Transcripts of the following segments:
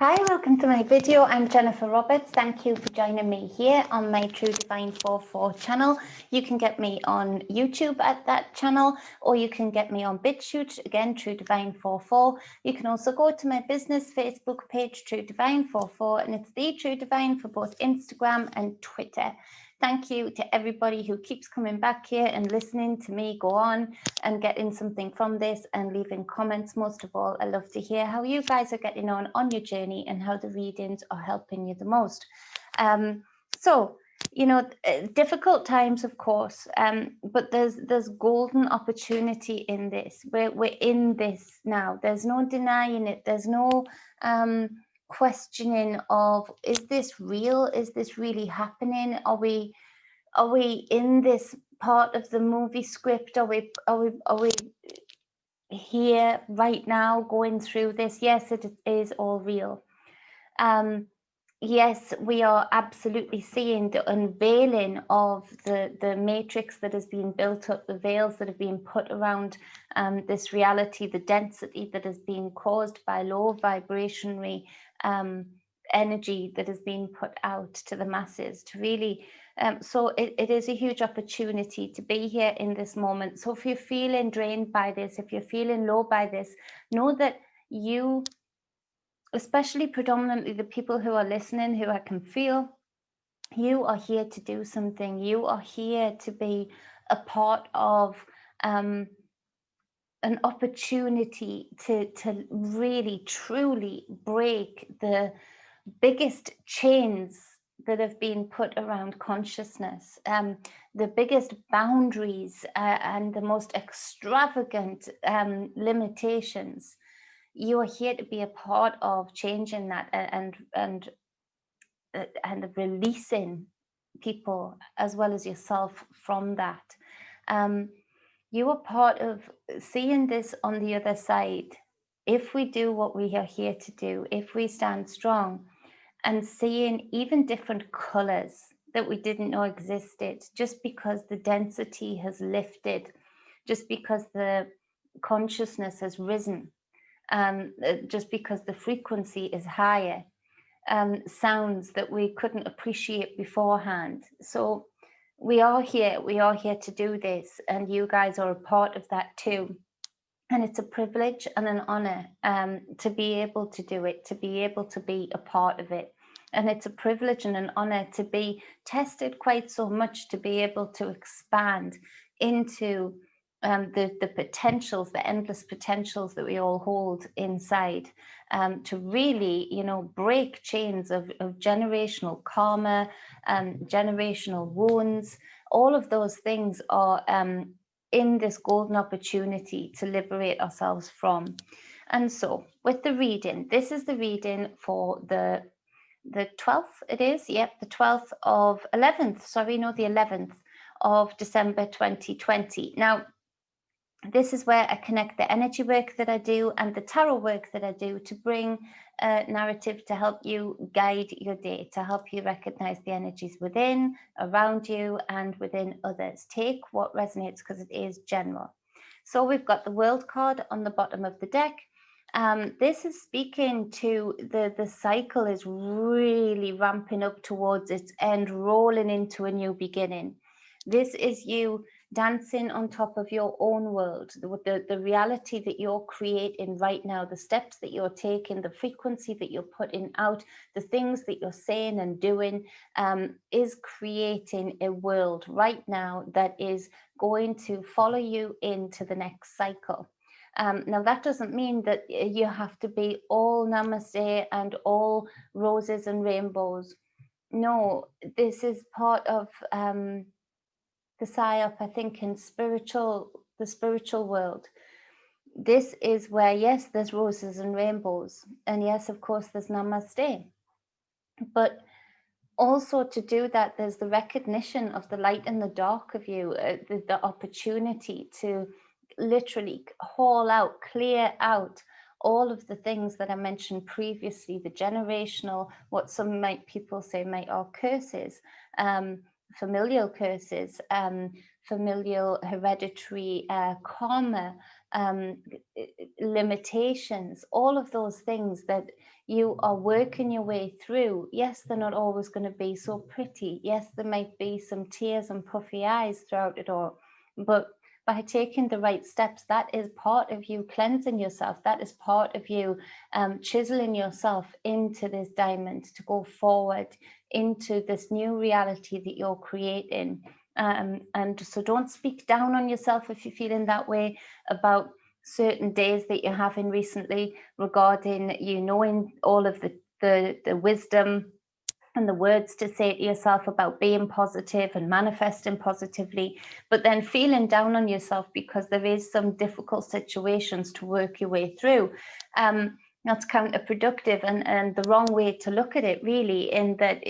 Hi, welcome to my video. I'm Jennifer Roberts. Thank you for joining me here on my True Divine 4-4 channel. You can get me on YouTube at that channel, or you can get me on Bitchute, again, True Divine 4-4. You can also go to my business Facebook page, True Divine 4-4, and it's the True Divine for both Instagram and Twitter. Thank you to everybody who keeps coming back here and listening to me go on and getting something from this and leaving comments. Most of all, I love to hear how you guys are getting on your journey and how the readings are helping you the most. So, you know, difficult times, of course, but there's golden opportunity in this. We're in this now. There's no denying it. There's no questioning of, is this real? Is this really happening? Are we in this part of the movie script? Are we here right now going through this? Yes, it is all real. Yes, we are absolutely seeing the unveiling of the matrix that has been built up, the veils that have been put around this reality, the density that has been caused by low vibrationary energy that has been put out to the masses to really so it is a huge opportunity to be here in this moment. So if you're feeling drained by this, if you're feeling low by this, know that you, especially predominantly the people who are listening, who I can feel, you are here to do something. You are here to be a part of an opportunity to really truly break the biggest chains that have been put around consciousness, the biggest boundaries and the most extravagant limitations. You are here to be a part of changing that and releasing people as well as yourself from that. You are part of seeing this on the other side. If we do what we are here to do, if we stand strong, and seeing even different colors that we didn't know existed, just because the density has lifted, just because the consciousness has risen, just because the frequency is higher, sounds that we couldn't appreciate beforehand. So we are here to do this, and you guys are a part of that too. And it's a privilege and an honor to be able to do it, to be able to be a part of it. And it's a privilege and an honor to be tested quite so much, to be able to expand into the potentials, the endless potentials that we all hold inside, to really, you know, break chains of generational karma, generational wounds. All of those things are in this golden opportunity to liberate ourselves from. And so with the reading, this is the reading for the 12th, it is, yep, the 12th of 11th, sorry, no, the 11th of December 2020. Now, this is where I connect the energy work that I do and the tarot work that I do to bring a narrative to help you guide your day, to help you recognize the energies within, around you, and within others. Take what resonates because it is general. So we've got the World card on the bottom of the deck. This is speaking to the cycle is really ramping up towards its end, rolling into a new beginning. This is you dancing on top of your own world, the reality that you're creating right now, the steps that you're taking, the frequency that you're putting out, the things that you're saying and doing, is creating a world right now that is going to follow you into the next cycle. Now, that doesn't mean that you have to be all namaste and all roses and rainbows. No, this is part of the psyop, I think, in the spiritual world. This is where, yes, there's roses and rainbows, and yes, of course, there's namaste. But also to do that, there's the recognition of the light and the dark of you, the opportunity to literally haul out, clear out all of the things that I mentioned previously, the generational, what some people say are curses, familial curses, familial hereditary karma, um, limitations, all of those things that you are working your way through. Yes, they're not always going to be so pretty. Yes, there might be some tears and puffy eyes throughout it all. But by taking the right steps, that is part of you cleansing yourself. That is part of you chiseling yourself into this diamond to go forward into this new reality that you're creating. And so don't speak down on yourself if you're feeling that way about certain days that you're having recently, regarding you knowing all of the wisdom and the words to say to yourself about being positive and manifesting positively, but then feeling down on yourself because there is some difficult situations to work your way through. That's counterproductive and the wrong way to look at it, really, in that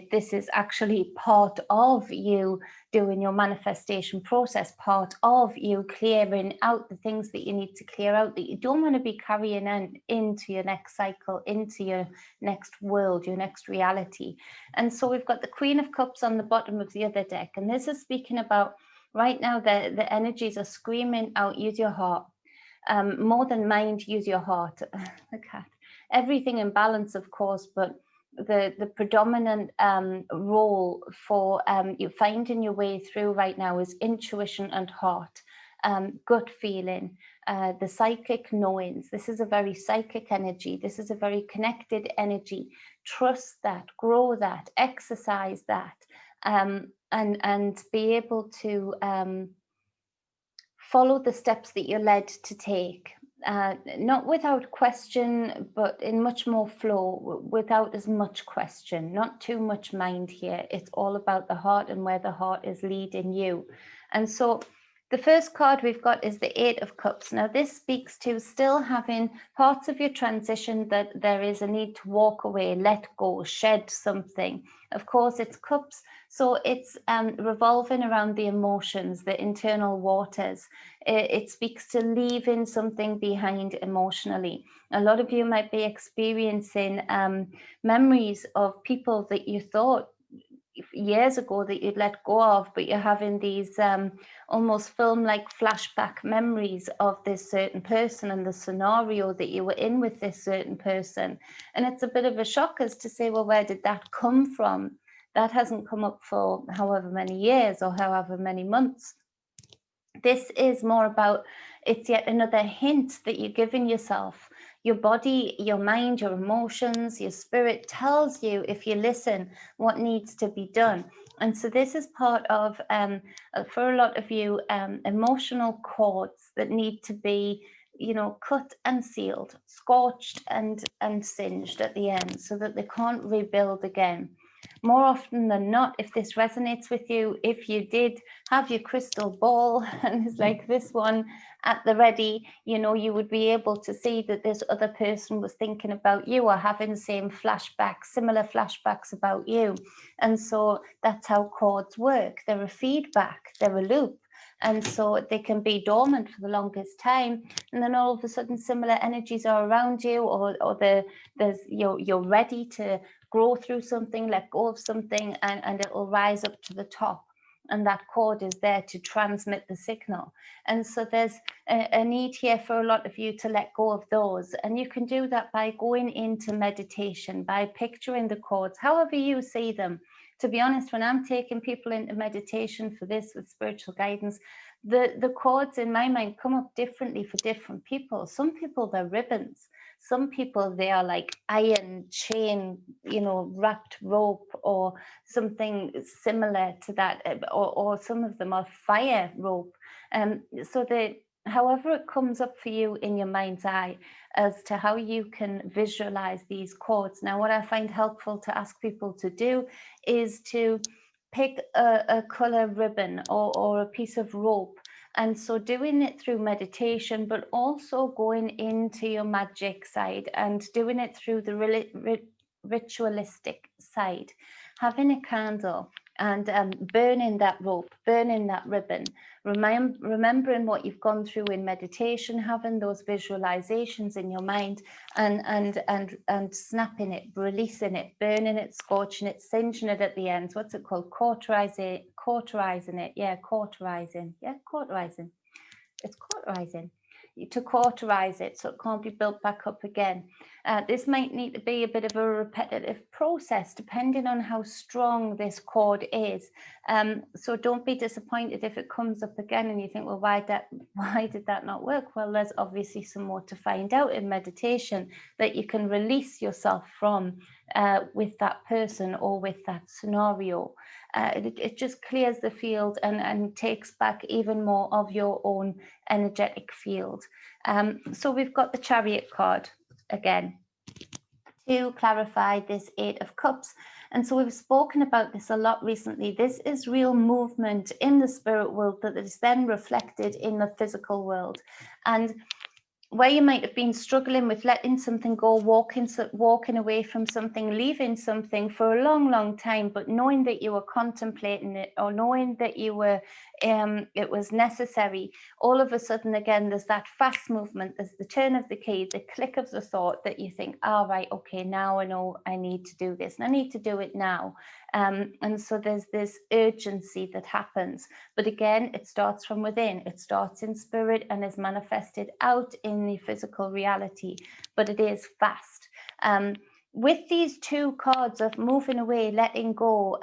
this is actually part of you doing your manifestation process, part of you clearing out the things that you need to clear out that you don't want to be carrying into your next cycle, into your next world, your next reality. And so we've got the Queen of Cups on the bottom of the other deck, and this is speaking about right now the energies are screaming out, use your heart. More than mind, use your heart. The cat. Everything in balance, of course, but the predominant role for you finding your way through right now is intuition and heart, gut feeling, the psychic knowings. This is a very psychic energy. This is a very connected energy. Trust that, grow that, exercise that, and be able to follow the steps that you're led to take, not without question, but in much more flow, without as much question, not too much mind here. It's all about the heart and where the heart is leading you. And so the first card we've got is the Eight of Cups. Now, this speaks to still having parts of your transition that there is a need to walk away, let go, shed something. Of course, it's cups, so it's revolving around the emotions, the internal waters. It speaks to leaving something behind emotionally. A lot of you might be experiencing memories of people that you thought years ago that you'd let go of, but you're having these almost film-like flashback memories of this certain person and the scenario that you were in with this certain person. And it's a bit of a shock as to say, well, where did that come from? That hasn't come up for however many years or however many months. This is more about, it's yet another hint that you're giving yourself. Your body, your mind, your emotions, your spirit tells you, if you listen, what needs to be done. And so this is part of, for a lot of you, emotional cords that need to be, cut and sealed, scorched and singed at the end so that they can't rebuild again. More often than not, if this resonates with you, if you did have your crystal ball and it's like this one at the ready, you would be able to see that this other person was thinking about you or having the same flashbacks, similar flashbacks about you. And so that's how cords work. They're a feedback, they're a loop. And so they can be dormant for the longest time, and then all of a sudden similar energies are around you, or you're ready to grow through something, let go of something, and it will rise up to the top. And that cord is there to transmit the signal. And so there's a need here for a lot of you to let go of those. And you can do that by going into meditation, by picturing the cords, however you see them. To be honest, when I'm taking people into meditation for this with spiritual guidance, the cords in my mind come up differently for different people. Some people, they're ribbons. Some people, they are like iron chain, wrapped rope or something similar to that, or some of them are fire rope. So however it comes up for you in your mind's eye as to how you can visualize these cords. Now, what I find helpful to ask people to do is to pick a color ribbon or a piece of rope. And so doing it through meditation, but also going into your magic side and doing it through the ritualistic side, having a candle and burning that rope, burning that ribbon, remembering what you've gone through in meditation, having those visualizations in your mind, and snapping it, releasing it, burning it, scorching it, singeing it at the ends. What's it called? Cauterizing it. Yeah, cauterizing. Yeah, cauterizing. It's cauterizing. To cauterize it so it can't be built back up again. This might need to be a bit of a repetitive process depending on how strong this cord is. So don't be disappointed if it comes up again and you think, well, why did that not work? Well, there's obviously some more to find out in meditation that you can release yourself from with that person or with that scenario. It just clears the field and takes back even more of your own energetic field. So we've got the Chariot card again to clarify this Eight of Cups. And so we've spoken about this a lot recently. This is real movement in the spirit world that is then reflected in the physical world. And where you might have been struggling with letting something go, walking away from something, leaving something for a long, long time, but knowing that you were contemplating it or knowing that you were, it was necessary, all of a sudden, again, there's that fast movement, there's the turn of the key, the click of the thought that you think, all right, okay, now I know I need to do this and I need to do it now. And so there's this urgency that happens. But again, it starts from within. It starts in spirit and is manifested out in the physical reality, but it is fast. With these two cards of moving away, letting go,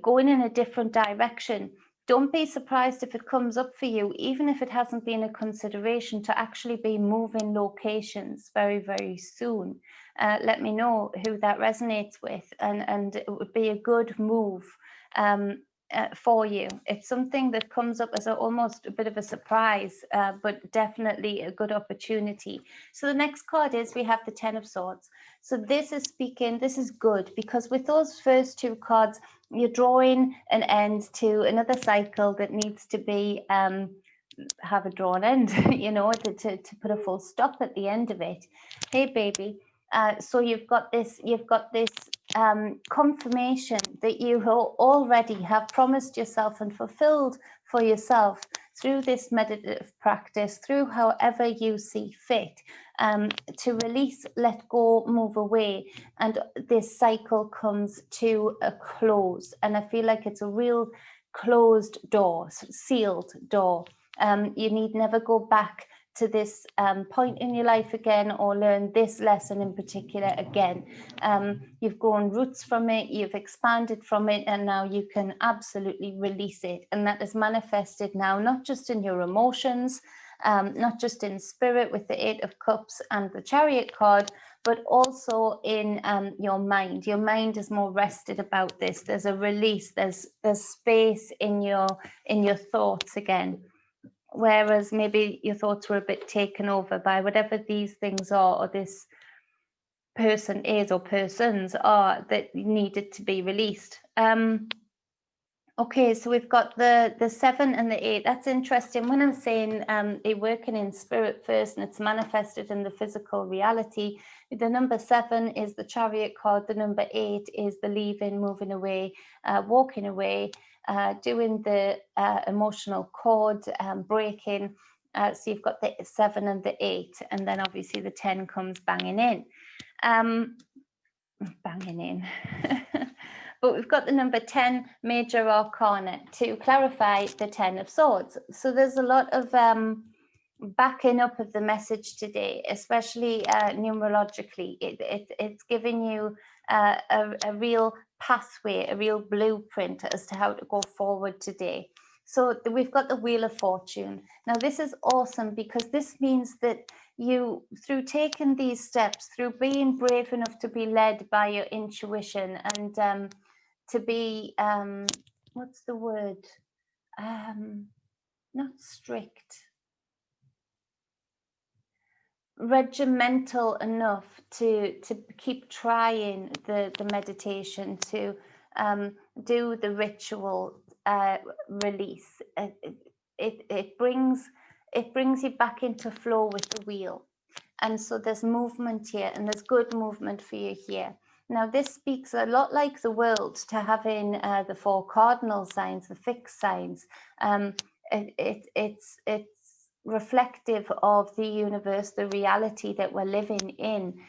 going in a different direction, don't be surprised if it comes up for you, even if it hasn't been a consideration, to actually be moving locations very, very soon. Let me know who that resonates with, and it would be a good move for you. It's something that comes up as almost a bit of a surprise, but definitely a good opportunity. So the next card is, we have the Ten of Swords. So this is good, because with those first two cards, you're drawing an end to another cycle that needs to be have a drawn end, you know, to put a full stop at the end of it. Hey, baby. So you've got this confirmation that you already have promised yourself and fulfilled for yourself through this meditative practice, through however you see fit, to release, let go, move away. And this cycle comes to a close. And I feel like it's a real closed door, sealed door. You need never go back to this point in your life again, or learn this lesson in particular again. You've grown roots from it, you've expanded from it, and now you can absolutely release it. And that is manifested now, not just in your emotions, not just in spirit with the Eight of Cups and the Chariot card, but also in your mind. Your mind is more rested about this. There's a release, there's space in your thoughts again. Whereas maybe your thoughts were a bit taken over by whatever these things are, or this person is, or persons are, that needed to be released. Okay, so we've got the 7 and the 8. That's interesting. When I'm saying they're working in spirit first and it's manifested in the physical reality, the number 7 is the Chariot card. The number 8 is the leaving, moving away, walking away, doing the emotional cord, breaking. So you've got the 7 and the 8, and then obviously the 10 comes banging in. Banging in. But we've got the number 10, Major Arcana, to clarify the 10 of Swords. So there's a lot of backing up of the message today, especially numerologically. It's giving you a real pathway, a real blueprint as to how to go forward today. So we've got the Wheel of Fortune. Now this is awesome, because this means that you, through taking these steps, through being brave enough to be led by your intuition, and to be, what's the word? Not strict, regimental enough to keep trying the meditation, to do the ritual release. It brings you back into flow with the wheel. And so there's movement here, and there's good movement for you here. Now, this speaks a lot like the world to having the 4 cardinal signs, the fixed signs. It's reflective of the universe, the reality that we're living in.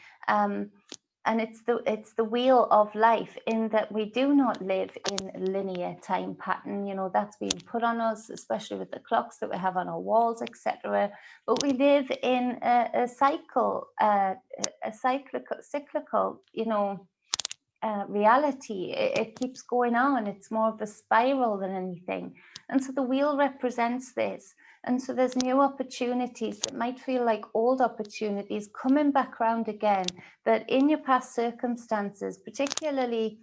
And it's the wheel of life, in that we do not live in a linear time pattern. You know, that's being put on us, especially with the clocks that we have on our walls, etc. But we live in a cycle, a cyclical, you know, reality. It keeps going on. It's more of a spiral than anything. And so the wheel represents this. And so there's new opportunities that might feel like old opportunities coming back around again, that in your past circumstances, particularly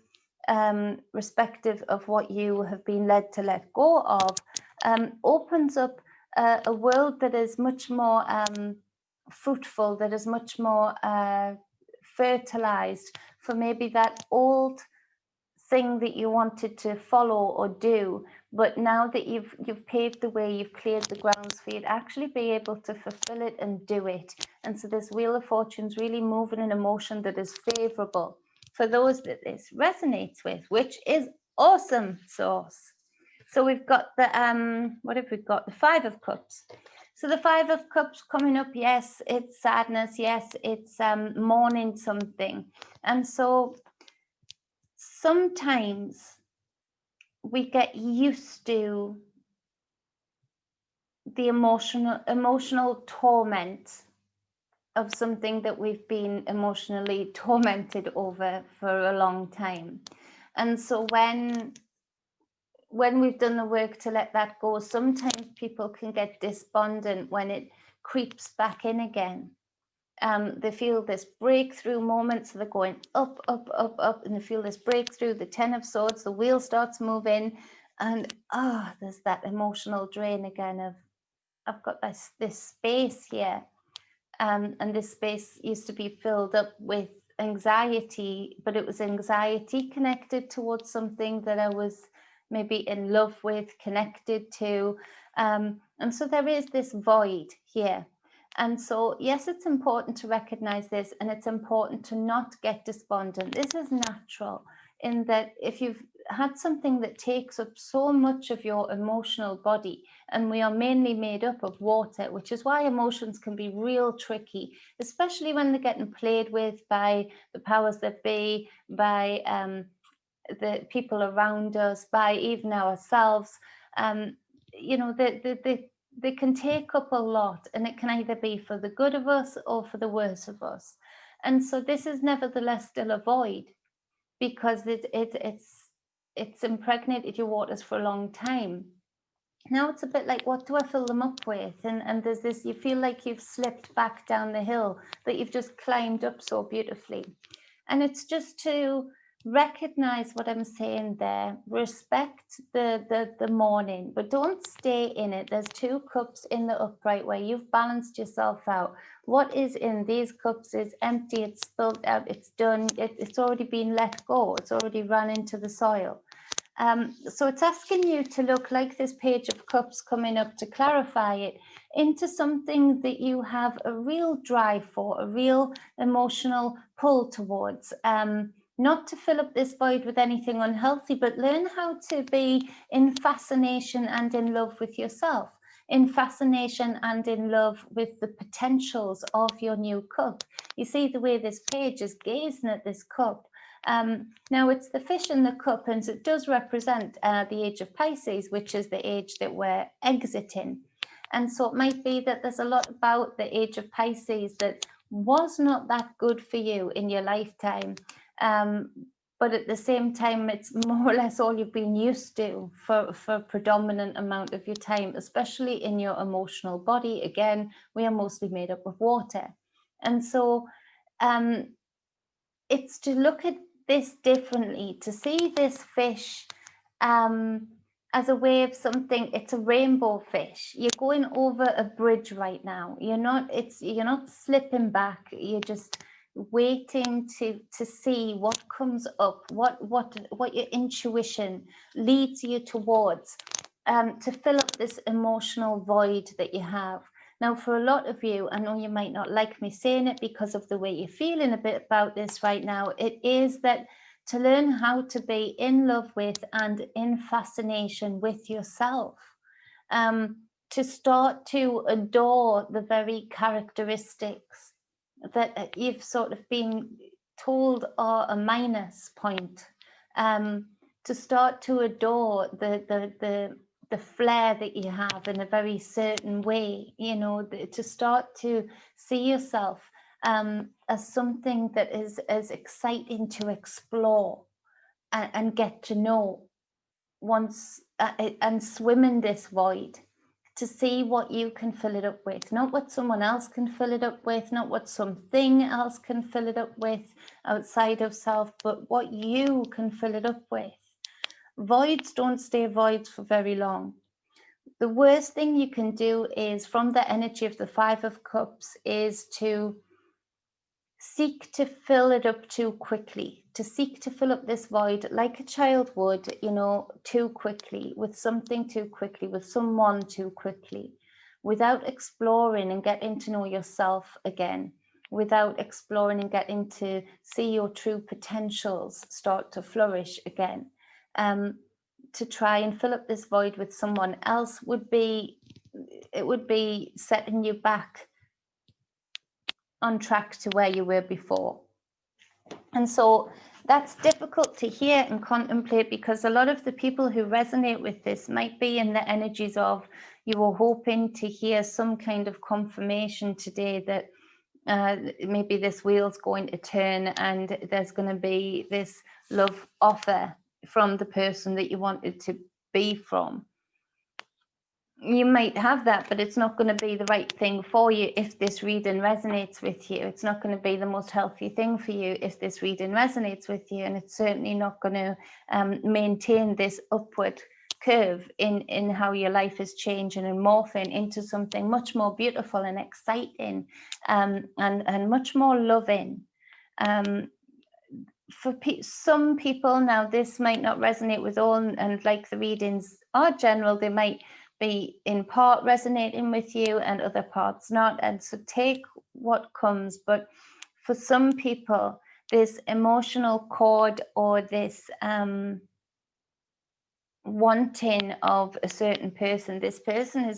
respective of what you have been led to let go of, opens up a world that is much more fruitful, that is much more fertilized for maybe that old thing that you wanted to follow or do, but now that you've paved the way, you've cleared the grounds for you to actually be able to fulfill it and do it. And so this Wheel of Fortune's really moving an emotion that is favorable for those that this resonates with, which is awesome sauce. So we've got the what have we got? The 5 of Cups. So the 5 of Cups coming up, yes, it's sadness, yes, it's mourning something. And so sometimes we get used to the emotional torment of something that we've been emotionally tormented over for a long time. And so when we've done the work to let that go, sometimes people can get despondent when it creeps back in again. They feel this breakthrough moment, so they're going up, up, up, up, and they feel this breakthrough, the 10 of Swords, the wheel starts moving, and there's that emotional drain again of, I've got this space here, and this space used to be filled up with anxiety, but it was anxiety connected towards something that I was maybe in love with, connected to, and so there is this void here. And so, yes, it's important to recognize this, and it's important to not get despondent. This is natural, in that if you've had something that takes up so much of your emotional body, and we are mainly made up of water, which is why emotions can be real tricky, especially when they're getting played with by the powers that be, by the people around us, by even ourselves. You know, they can take up a lot, and it can either be for the good of us or for the worse of us. And so this is nevertheless still a void, because it's impregnated your waters for a long time. Now it's a bit like, what do I fill them up with? And there's this, you feel like you've slipped back down the hill that you've just climbed up so beautifully. And it's just to recognize what I'm saying there, respect the mourning, but don't stay in it. There's 2 cups in the upright where you've balanced yourself out. What is in these cups is empty, it's spilled out, it's done, it's already been let go, it's already run into the soil. So it's asking you to look, like this Page of Cups coming up, to clarify it into something that you have a real drive for, a real emotional pull towards. Not to fill up this void with anything unhealthy, but learn how to be in fascination and in love with yourself, in fascination and in love with the potentials of your new cup. You see the way this page is gazing at this cup. Now it's the fish in the cup, and it does represent the age of Pisces, which is the age that we're exiting. And so it might be that there's a lot about the age of Pisces that was not that good for you in your lifetime. But at the same time, it's more or less all you've been used to for a predominant amount of your time, especially in your emotional body. Again, we are mostly made up of water. And so it's to look at this differently, to see this fish as a way of something. It's a rainbow fish. You're going over a bridge right now. You're not slipping back. You're just waiting to see what comes up, what your intuition leads you towards, to fill up this emotional void that you have. Now, for a lot of you, I know you might not like me saying it because of the way you're feeling a bit about this right now, it is that to learn how to be in love with and in fascination with yourself, to start to adore the very characteristics that you've sort of been told are a minus point, to start to adore the flair that you have in a very certain way, you know, to start to see yourself as something that is as exciting to explore and get to know once, and swim in this void, to see what you can fill it up with, not what someone else can fill it up with, not what something else can fill it up with outside of self, but what you can fill it up with. Voids don't stay voids for very long. The worst thing you can do is, from the energy of the Five of Cups, is to seek to fill it up too quickly, to seek to fill up this void like a child would, you know, too quickly, with something too quickly, with someone too quickly, without exploring and getting to know yourself again, without exploring and getting to see your true potentials start to flourish again. To try and fill up this void with someone else would be setting you back on track to where you were before. And so that's difficult to hear and contemplate, because a lot of the people who resonate with this might be in the energies of, you were hoping to hear some kind of confirmation today that maybe this wheel's going to turn and there's going to be this love offer from the person that you wanted to be from. You might have that, but it's not going to be the right thing for you if this reading resonates with you. It's not going to be the most healthy thing for you if this reading resonates with you, and it's certainly not going to maintain this upward curve in how your life is changing and morphing into something much more beautiful and exciting, and much more loving. For some people, now this might not resonate with all, and like the readings are general, they might be in part resonating with you and other parts not, and so take what comes. But for some people, this emotional cord, or this wanting of a certain person, this person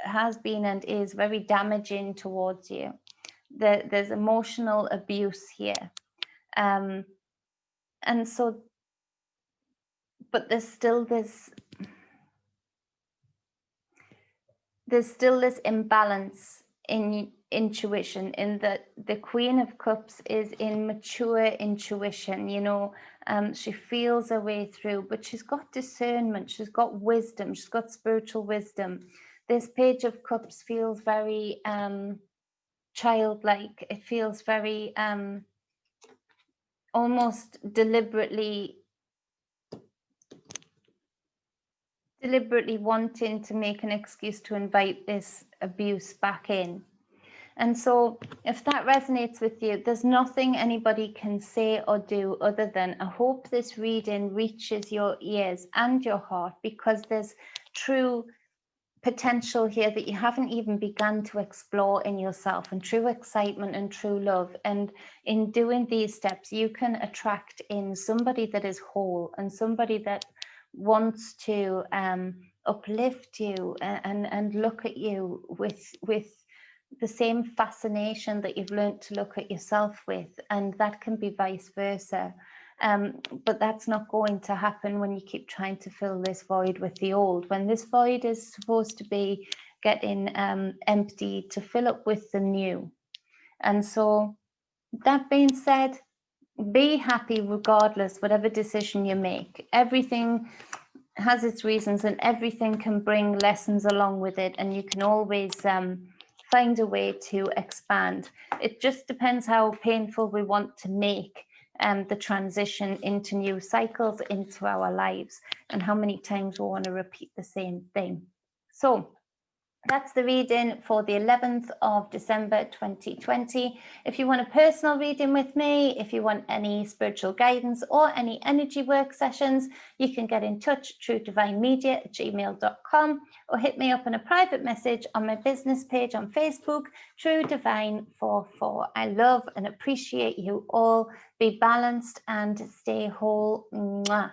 has been and is very damaging towards you. There's emotional abuse here. And so, but there's still this imbalance in intuition, in that the Queen of Cups is in mature intuition, you know. She feels her way through, but she's got discernment, she's got wisdom, she's got spiritual wisdom. This Page of Cups feels very childlike. It feels very almost deliberately wanting to make an excuse to invite this abuse back in. And so if that resonates with you, there's nothing anybody can say or do other than, I hope this reading reaches your ears and your heart, because there's true potential here that you haven't even begun to explore in yourself, and true excitement and true love. And in doing these steps, you can attract in somebody that is whole, and somebody that wants to uplift you and look at you with the same fascination that you've learned to look at yourself with, and that can be vice versa. But that's not going to happen when you keep trying to fill this void with the old, when this void is supposed to be getting empty to fill up with the new. And so, that being said, be happy regardless, whatever decision you make. Everything has its reasons, and everything can bring lessons along with it, and you can always find a way to expand. It just depends how painful we want to make the transition into new cycles into our lives, and how many times we want to repeat the same thing. So That's the reading for the 11th of December 2020. If you want a personal reading with me, if you want any spiritual guidance or any energy work sessions, you can get in touch through divinemedia@gmail.com or hit me up in a private message on my business page on Facebook, True Divine 44. I love and appreciate you all. Be balanced and stay whole. Mwah.